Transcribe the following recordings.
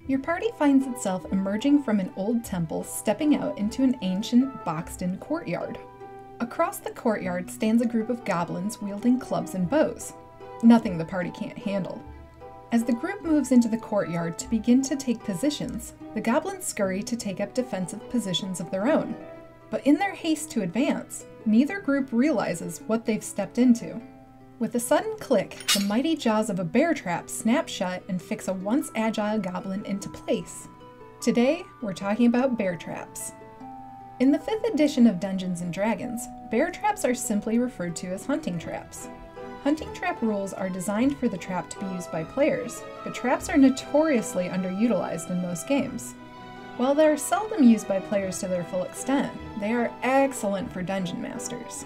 Your party finds itself emerging from an old temple, stepping out into an ancient, boxed-in courtyard. Across the courtyard stands a group of goblins wielding clubs and bows. Nothing the party can't handle. As the group moves into the courtyard to begin to take positions, the goblins scurry to take up defensive positions of their own. But in their haste to advance, neither group realizes what they've stepped into. With a sudden click, the mighty jaws of a bear trap snap shut and fix a once agile goblin into place. Today, we're talking about bear traps. In the 5th edition of Dungeons & Dragons, bear traps are simply referred to as hunting traps. Hunting trap rules are designed for the trap to be used by players, but traps are notoriously underutilized in most games. While they are seldom used by players to their full extent, they are excellent for dungeon masters.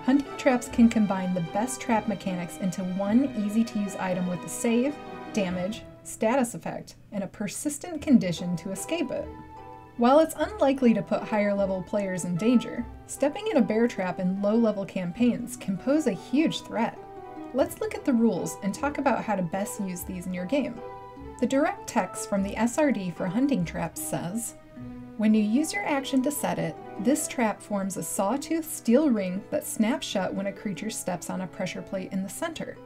Hunting traps can combine the best trap mechanics into one easy-to-use item with a save, damage, status effect, and a persistent condition to escape it. While it's unlikely to put higher-level players in danger, stepping in a bear trap in low-level campaigns can pose a huge threat. Let's look at the rules and talk about how to best use these in your game. The direct text from the SRD for hunting traps says, "When you use your action to set it, this trap forms a sawtooth steel ring that snaps shut when a creature steps on a pressure plate in the center.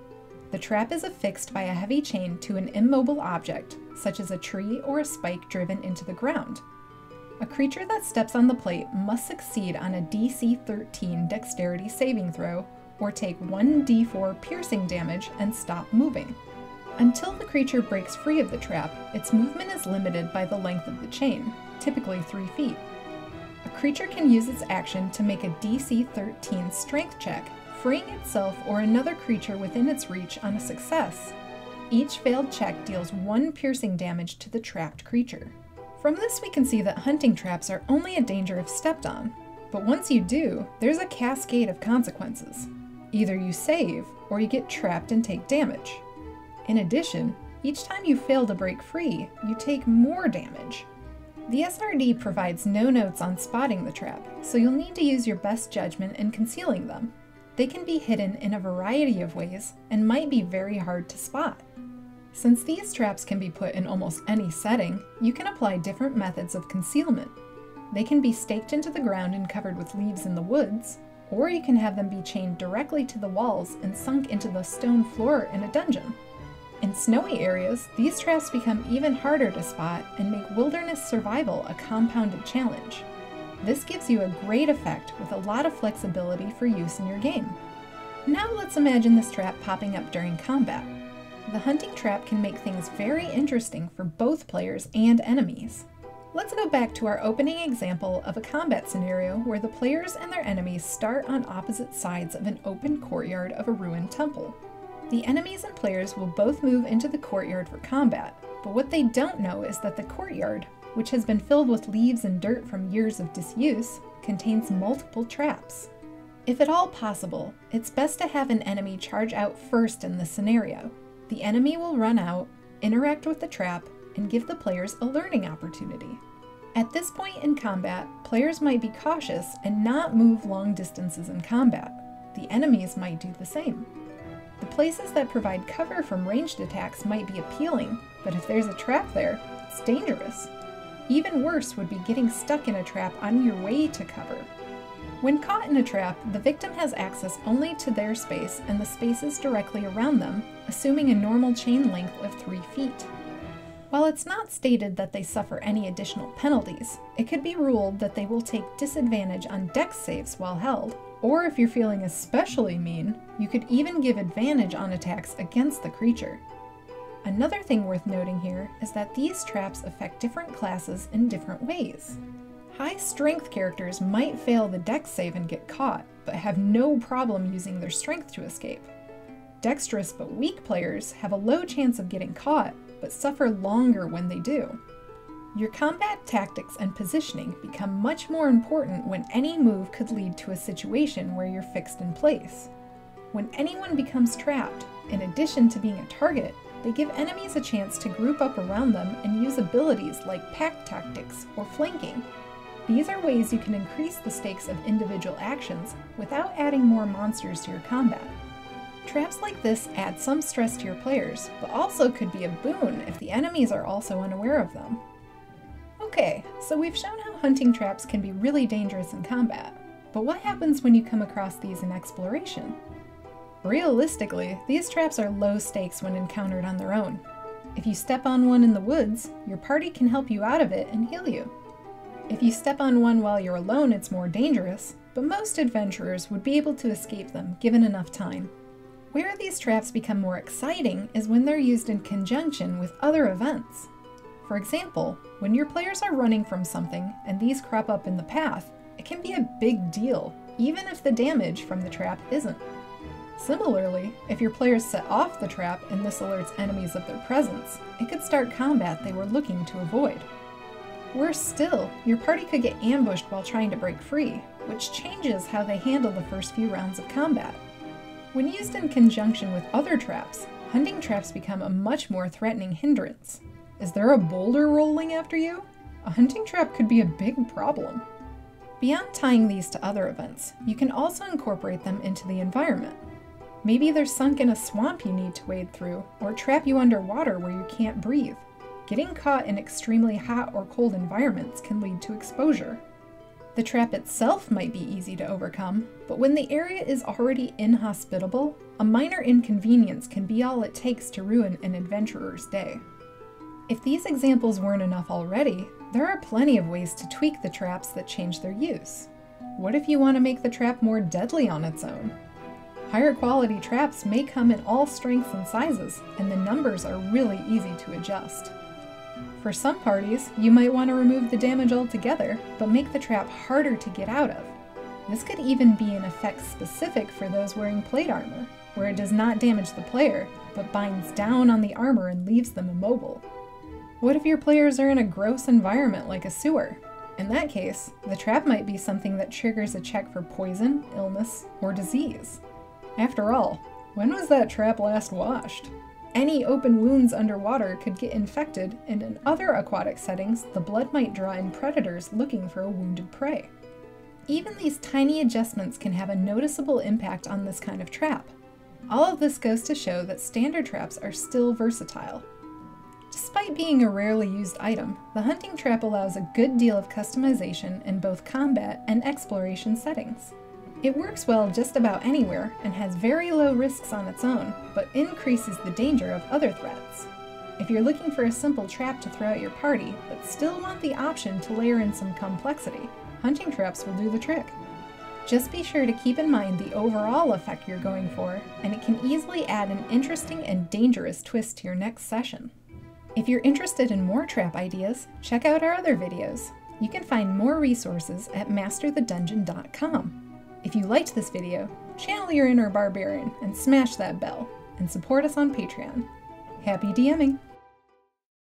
The trap is affixed by a heavy chain to an immobile object, such as a tree or a spike driven into the ground. A creature that steps on the plate must succeed on a DC 13 dexterity saving throw, or take 1d4 piercing damage and stop moving. Until the creature breaks free of the trap, its movement is limited by the length of the chain, typically 3 feet. A creature can use its action to make a DC 13 strength check, freeing itself or another creature within its reach on a success. Each failed check deals 1 piercing damage to the trapped creature." From this we can see that hunting traps are only a danger if stepped on, but once you do, there's a cascade of consequences. Either you save, or you get trapped and take damage. In addition, each time you fail to break free, you take more damage. The SRD provides no notes on spotting the trap, so you'll need to use your best judgment in concealing them. They can be hidden in a variety of ways and might be very hard to spot. Since these traps can be put in almost any setting, you can apply different methods of concealment. They can be staked into the ground and covered with leaves in the woods, or you can have them be chained directly to the walls and sunk into the stone floor in a dungeon. In snowy areas, these traps become even harder to spot and make wilderness survival a compounded challenge. This gives you a great effect with a lot of flexibility for use in your game. Now let's imagine this trap popping up during combat. The hunting trap can make things very interesting for both players and enemies. Let's go back to our opening example of a combat scenario where the players and their enemies start on opposite sides of an open courtyard of a ruined temple. The enemies and players will both move into the courtyard for combat, but what they don't know is that the courtyard, which has been filled with leaves and dirt from years of disuse, contains multiple traps. If at all possible, it's best to have an enemy charge out first in this scenario. The enemy will run out, interact with the trap, and give the players a learning opportunity. At this point in combat, players might be cautious and not move long distances in combat. The enemies might do the same. The places that provide cover from ranged attacks might be appealing, but if there's a trap there, it's dangerous. Even worse would be getting stuck in a trap on your way to cover. When caught in a trap, the victim has access only to their space and the spaces directly around them, assuming a normal chain length of 3 feet. While it's not stated that they suffer any additional penalties, it could be ruled that they will take disadvantage on dex saves while held, or if you're feeling especially mean, you could even give advantage on attacks against the creature. Another thing worth noting here is that these traps affect different classes in different ways. High strength characters might fail the dex save and get caught, but have no problem using their strength to escape. Dexterous but weak players have a low chance of getting caught, but suffer longer when they do. Your combat tactics and positioning become much more important when any move could lead to a situation where you're fixed in place. When anyone becomes trapped, in addition to being a target, they give enemies a chance to group up around them and use abilities like pack tactics or flanking. These are ways you can increase the stakes of individual actions without adding more monsters to your combat. Traps like this add some stress to your players, but also could be a boon if the enemies are also unaware of them. Okay, so we've shown how hunting traps can be really dangerous in combat, but what happens when you come across these in exploration? Realistically, these traps are low stakes when encountered on their own. If you step on one in the woods, your party can help you out of it and heal you. If you step on one while you're alone, it's more dangerous, but most adventurers would be able to escape them given enough time. Where these traps become more exciting is when they're used in conjunction with other events. For example, when your players are running from something and these crop up in the path, it can be a big deal, even if the damage from the trap isn't. Similarly, if your players set off the trap and this alerts enemies of their presence, it could start combat they were looking to avoid. Worse still, your party could get ambushed while trying to break free, which changes how they handle the first few rounds of combat. When used in conjunction with other traps, hunting traps become a much more threatening hindrance. Is there a boulder rolling after you? A hunting trap could be a big problem. Beyond tying these to other events, you can also incorporate them into the environment. Maybe they're sunk in a swamp you need to wade through, or trap you underwater where you can't breathe. Getting caught in extremely hot or cold environments can lead to exposure. The trap itself might be easy to overcome, but when the area is already inhospitable, a minor inconvenience can be all it takes to ruin an adventurer's day. If these examples weren't enough already, there are plenty of ways to tweak the traps that change their use. What if you want to make the trap more deadly on its own? Higher quality traps may come in all strengths and sizes, and the numbers are really easy to adjust. For some parties, you might want to remove the damage altogether, but make the trap harder to get out of. This could even be an effect specific for those wearing plate armor, where it does not damage the player, but binds down on the armor and leaves them immobile. What if your players are in a gross environment like a sewer? In that case, the trap might be something that triggers a check for poison, illness, or disease. After all, when was that trap last washed? Any open wounds underwater could get infected, and in other aquatic settings, the blood might draw in predators looking for a wounded prey. Even these tiny adjustments can have a noticeable impact on this kind of trap. All of this goes to show that standard traps are still versatile. Despite being a rarely used item, the hunting trap allows a good deal of customization in both combat and exploration settings. It works well just about anywhere and has very low risks on its own, but increases the danger of other threats. If you're looking for a simple trap to throw at your party, but still want the option to layer in some complexity, hunting traps will do the trick. Just be sure to keep in mind the overall effect you're going for, and it can easily add an interesting and dangerous twist to your next session. If you're interested in more trap ideas, check out our other videos. You can find more resources at masterthedungeon.com. If you liked this video, channel your inner barbarian and smash that bell, and support us on Patreon. Happy DMing!